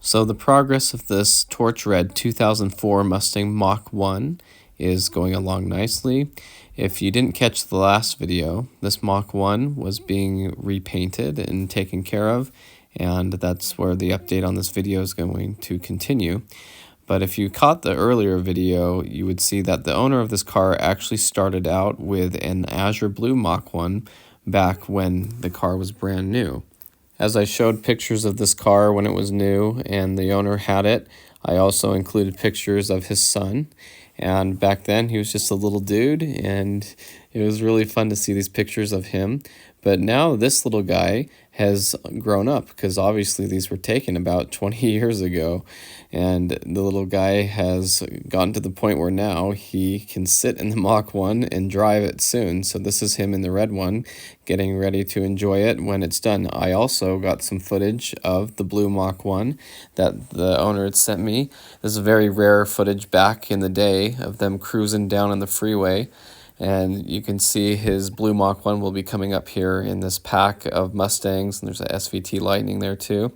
So the progress of this torch red 2004 Mustang Mach 1 is going along nicely. If you didn't catch the last video, this Mach 1 was being repainted and taken care of, and that's where the update on this video is going to continue. But if you caught the earlier video, you would see that the owner of this car actually started out with an azure blue Mach 1 back when the car was brand new. As I showed pictures of this car when it was new and the owner had it, I also included pictures of his son. And back then he was just a little dude, and it was really fun to see these pictures of him. But now this little guy has grown up, because obviously these were taken about 20 years ago, and the little guy has gotten to the point where now he can sit in the Mach 1 and drive it soon. So this is him in the red one, getting ready to enjoy it when it's done. I also got some footage of the blue Mach 1 that the owner had sent me. This is very rare footage back in the day of them cruising down on the freeway. And you can see his blue Mach 1 will be coming up here in this pack of Mustangs, and there's a SVT Lightning there too.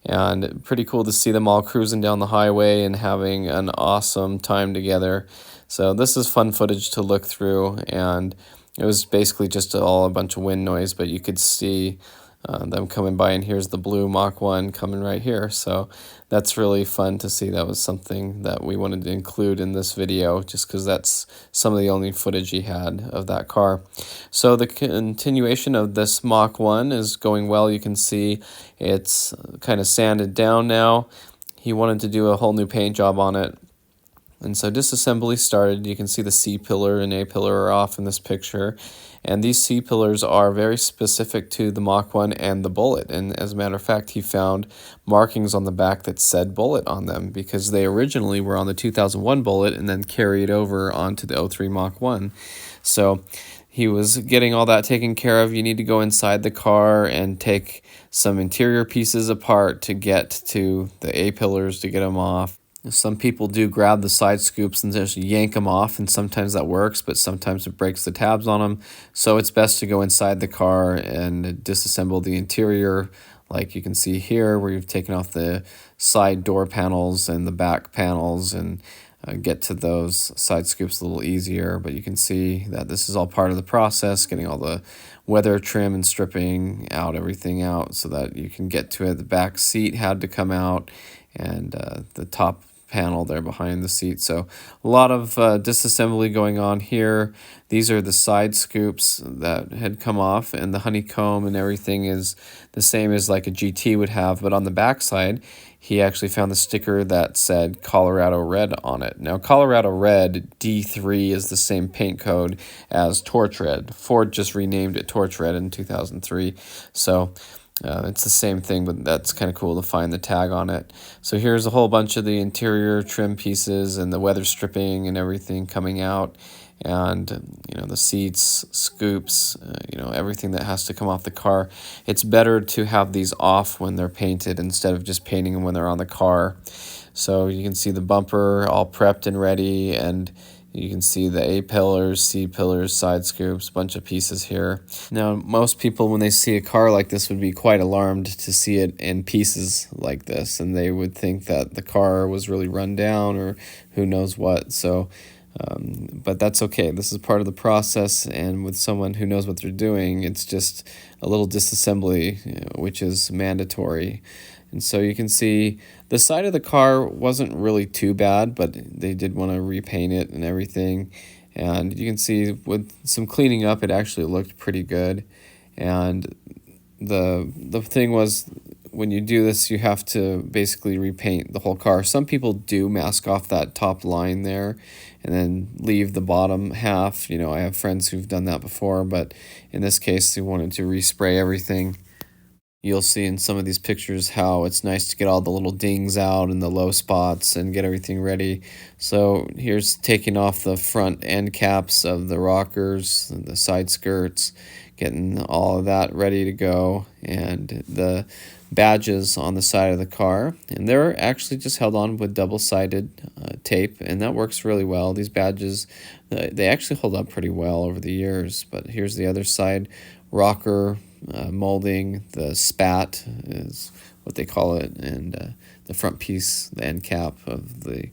And pretty cool to see them all cruising down the highway and having an awesome time together. So this is fun footage to look through, and it was basically just all a bunch of wind noise, but you could see them coming by, and here's the blue Mach 1 coming right here. So that's really fun to see. That was something that we wanted to include in this video, just because that's some of the only footage he had of that car. So the continuation of this Mach 1 is going well. You can see it's kind of sanded down now. He wanted to do a whole new paint job on it. And so disassembly started. You can see the C-pillar and A-pillar are off in this picture. And these C-pillars are very specific to the Mach 1 and the bullet. And as a matter of fact, he found markings on the back that said bullet on them, because they originally were on the 2001 bullet and then carried over onto the 03 Mach 1. So he was getting all that taken care of. You need to go inside the car and take some interior pieces apart to get to the A-pillars to get them off. Some people do grab the side scoops and just yank them off, and sometimes that works, but sometimes it breaks the tabs on them. So it's best to go inside the car and disassemble the interior, like you can see here, where you've taken off the side door panels and the back panels, and get to those side scoops a little easier. But you can see that this is all part of the process, getting all the weather trim and stripping out, everything out, so that you can get to it. The back seat had to come out, and the top panel there behind the seat. So a lot of disassembly going on here. These are the side scoops that had come off, and the honeycomb and everything is the same as like a GT would have, but on the back side he actually found the sticker that said Colorado Red on it. Now Colorado Red D3 is the same paint code as Torch Red. Ford just renamed it Torch Red in 2003. So it's the same thing, but that's kind of cool to find the tag on it. So here's a whole bunch of the interior trim pieces and the weather stripping and everything coming out, and the seats, scoops, everything that has to come off the car. It's better to have these off when they're painted instead of just painting them when they're on the car. So you can see the bumper all prepped and ready, and you can see the A-pillars, C-pillars, side scoops, bunch of pieces here. Now, most people, when they see a car like this, would be quite alarmed to see it in pieces like this, and they would think that the car was really run down or who knows what. So, but that's okay. This is part of the process, and with someone who knows what they're doing, it's just a little disassembly, which is mandatory. And so you can see the side of the car wasn't really too bad, but they did want to repaint it and everything. And you can see with some cleaning up, it actually looked pretty good. And the thing was, when you do this, you have to basically repaint the whole car. Some people do mask off that top line there and then leave the bottom half. I have friends who've done that before, but in this case, they wanted to respray everything. You'll see in some of these pictures how it's nice to get all the little dings out and the low spots and get everything ready. So here's taking off the front end caps of the rockers and the side skirts, getting all of that ready to go, and the badges on the side of the car. And they're actually just held on with double-sided tape, and that works really well. These badges, they actually hold up pretty well over the years. But here's the other side rocker molding. The spat is what they call it, and front piece, the end cap of the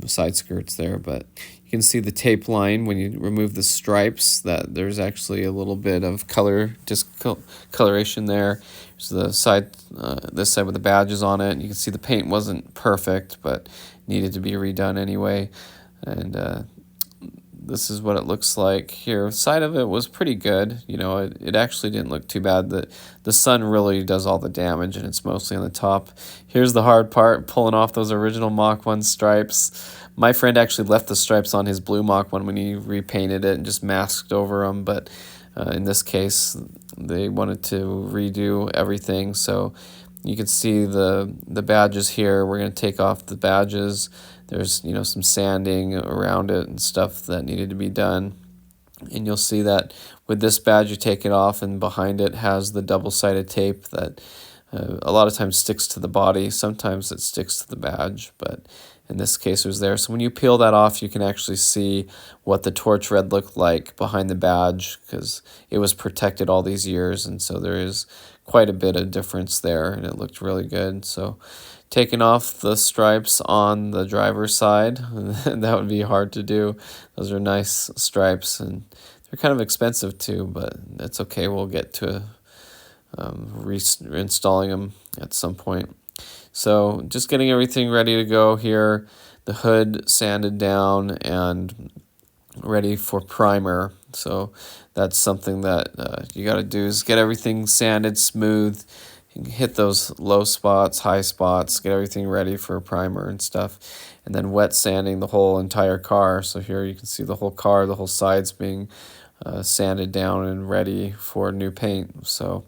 side skirts there. But you can see the tape line when you remove the stripes, that there's actually a little bit of discoloration there. There's the side, this side with the badges on it. And you can see the paint wasn't perfect, but needed to be redone anyway. And this is what it looks like here. The side of it was pretty good. You know, it actually didn't look too bad. The sun really does all the damage, and it's mostly on the top. Here's the hard part, pulling off those original Mach 1 stripes. My friend actually left the stripes on his blue Mach 1 when he repainted it and just masked over them, but in this case, they wanted to redo everything. So you can see the badges here. We're going to take off the badges. There's, you know, some sanding around it and stuff that needed to be done. And you'll see that with this badge, you take it off, and behind it has the double-sided tape that a lot of times sticks to the body. Sometimes it sticks to the badge, but in this case it was there. So when you peel that off, you can actually see what the torch red looked like behind the badge, because it was protected all these years, and so there is quite a bit of difference there, and it looked really good. So taking off the stripes on the driver's side, that would be hard to do. Those are nice stripes, and they're kind of expensive too, but that's okay. We'll get to reinstalling them at some point. So just getting everything ready to go here. The hood sanded down and ready for primer. So that's something that you got to do, is get everything sanded smooth, hit those low spots, high spots, get everything ready for a primer and stuff, and then wet sanding the whole entire car. So here you can see the whole car, the whole sides being sanded down and ready for new paint. So,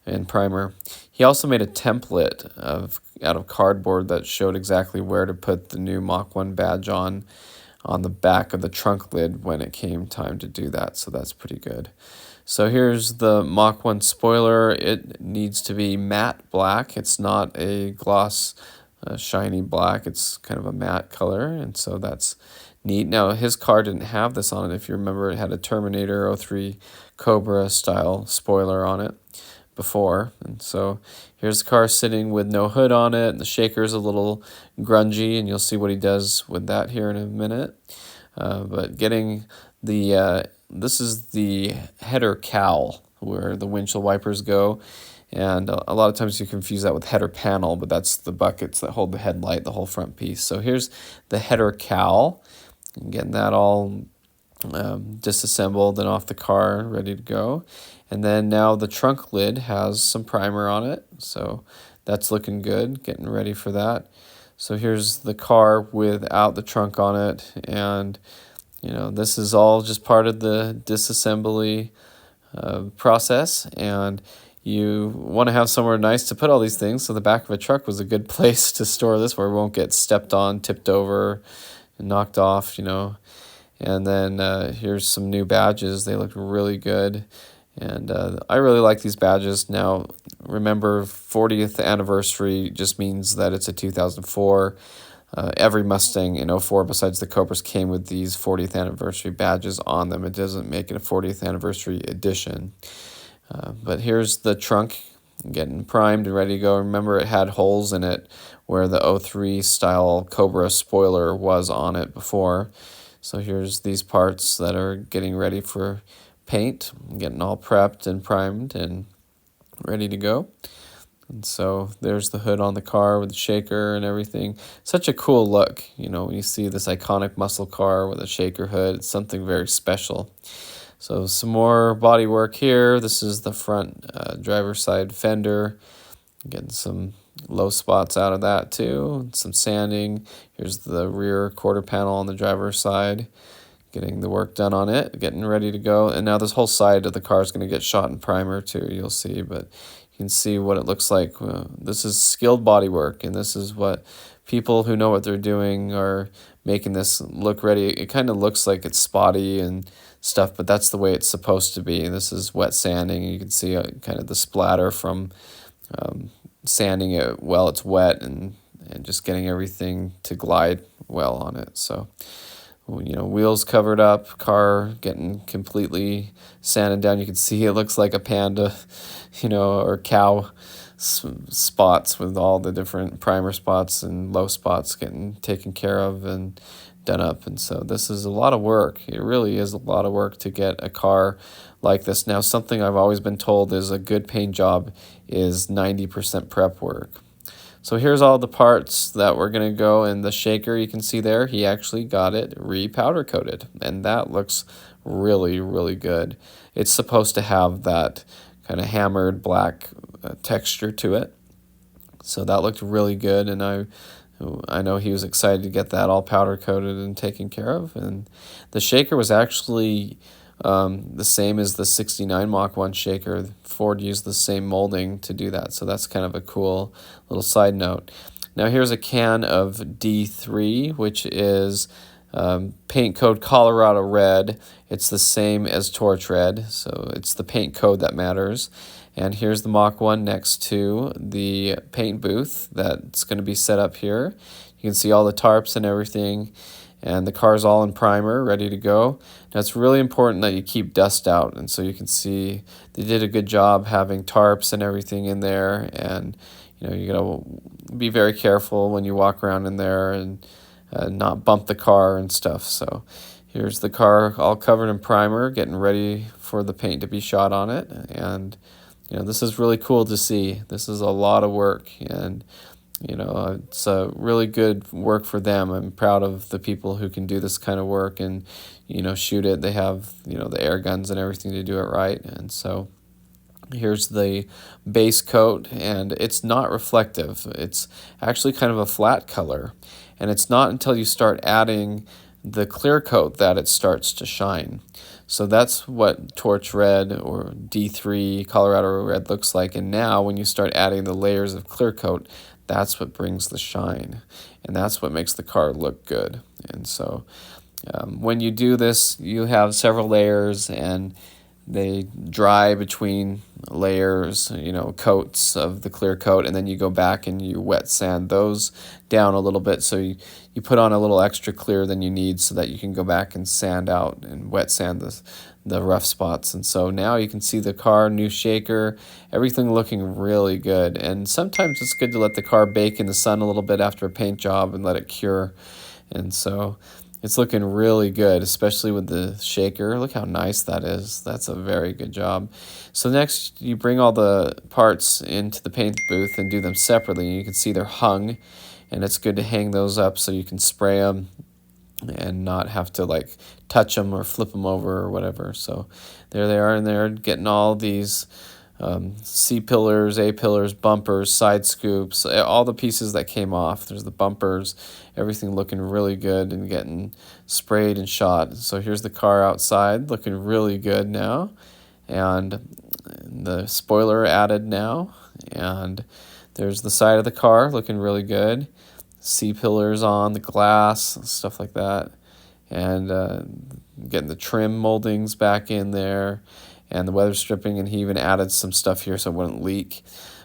and primer. He also made a template out of cardboard that showed exactly where to put the new Mach 1 badge on the back of the trunk lid when it came time to do that. So that's pretty good. So here's the Mach 1 spoiler. It needs to be matte black. It's not a gloss shiny black. It's kind of a matte color, and so that's neat. Now, his car didn't have this on it. If you remember, it had a Terminator 03 Cobra style spoiler on it before, and so here's the car sitting with no hood on it, and the shaker's a little grungy, and you'll see what he does with that here in a minute. But getting the this is the header cowl where the windshield wipers go, and a lot of times you confuse that with header panel, but that's the buckets that hold the headlight, the whole front piece. So here's the header cowl, and getting that all disassembled and off the car, ready to go. And then now the trunk lid has some primer on it, so that's looking good, getting ready for that. So here's the car without the trunk on it, and you know, this is all just part of the disassembly process, and you want to have somewhere nice to put all these things. So the back of a truck was a good place to store this, where it won't get stepped on, tipped over, and knocked off, you know. And then here's some new badges. They look really good. And I really like these badges. Now, remember, 40th anniversary just means that it's a 2004. Every Mustang in 04 besides the Cobras came with these 40th anniversary badges on them. It doesn't make it a 40th anniversary edition. But here's the trunk getting primed and ready to go. Remember, it had holes in it where the 03 style Cobra spoiler was on it before. So here's these parts that are getting ready for paint, getting all prepped and primed and ready to go. And so there's the hood on the car with the shaker and everything. Such a cool look, you know, when you see this iconic muscle car with a shaker hood. It's something very special. So some more body work here. This is the front driver's side fender. Getting some low spots out of that too. Some sanding. Here's the rear quarter panel on the driver's side. Getting the work done on it, getting ready to go. And now this whole side of the car is going to get shot in primer too, you'll see. But you can see what it looks like. This is skilled body work, and this is what people who know what they're doing are making this look ready. It kind of looks like it's spotty and stuff, but that's the way it's supposed to be. This is wet sanding. You can see kind of the splatter from sanding it while it's wet, and just getting everything to glide well on it. So, you know, wheels covered up, car getting completely sanded down. You can see it looks like a panda, you know, or cow spots with all the different primer spots and low spots getting taken care of and done up. And so this is a lot of work. It really is a lot of work to get a car like this. Now, something I've always been told is a good paint job is 90% prep work. So here's all the parts that were going to go in the shaker. You can see there he actually got it re-powder coated, and that looks really, really good. It's supposed to have that kind of hammered black texture to it. So that looked really good, and I know he was excited to get that all powder coated and taken care of. And the shaker was actually the same as the 69 Mach 1 shaker. Ford used the same molding to do that, so that's kind of a cool little side note. Now here's a can of D3, which is paint code Colorado Red. It's the same as Torch Red, so it's the paint code that matters. And here's the Mach 1 next to the paint booth that's going to be set up here. You can see all the tarps and everything, and the car's all in primer, ready to go. Now it's really important that you keep dust out, and so you can see they did a good job having tarps and everything in there, and you gotta be very careful when you walk around in there and not bump the car and stuff. So here's the car all covered in primer, getting ready for the paint to be shot on it. And this is really cool to see. This is a lot of work, and it's a really good work for them. I'm proud of the people who can do this kind of work and shoot it. They have the air guns and everything to do it right. And so here's the base coat, and it's not reflective. It's actually kind of a flat color, and it's not until you start adding the clear coat that it starts to shine. So that's what Torch Red or D3 Colorado Red looks like. And now when you start adding the layers of clear coat, that's what brings the shine, and that's what makes the car look good. And so when you do this, you have several layers, and they dry between layers, coats of the clear coat, and then you go back and you wet sand those down a little bit. So you put on a little extra clear than you need so that you can go back and sand out and wet sand the rough spots. And so now you can see the car, new shaker, everything looking really good. And sometimes it's good to let the car bake in the sun a little bit after a paint job and let it cure. And so it's looking really good, especially with the shaker. Look how nice that is. That's a very good job. So next, you bring all the parts into the paint booth and do them separately. You can see they're hung, and it's good to hang those up so you can spray them and not have to touch them or flip them over or whatever. So there they are, and they're getting all these C-pillars, A-pillars, bumpers, side scoops, all the pieces that came off. There's the bumpers, everything looking really good and getting sprayed and shot. So here's the car outside looking really good now, and the spoiler added now, and there's the side of the car looking really good. C-pillars on the glass, stuff like that, and getting the trim moldings back in there, and the weather stripping, and he even added some stuff here so it wouldn't leak.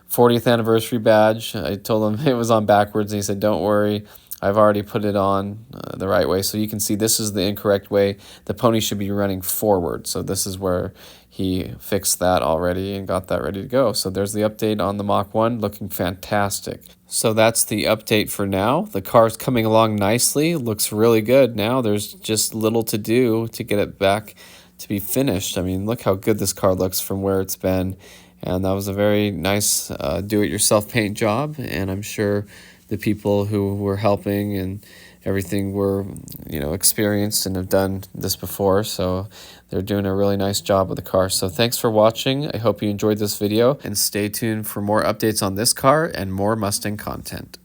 40th anniversary badge, I told him it was on backwards, and he said, don't worry, I've already put it on the right way. So you can see this is the incorrect way. The pony should be running forward. So this is where he fixed that already and got that ready to go. So there's the update on the Mach 1, looking fantastic. So that's the update for now. The car's coming along nicely, looks really good now. There's just little to do to get it back to be finished. I mean, look how good this car looks from where it's been. And that was a very nice do-it-yourself paint job, and I'm sure the people who were helping and everything were experienced and have done this before, so they're doing a really nice job with the car. So thanks for watching. I hope you enjoyed this video, and stay tuned for more updates on this car and more Mustang content.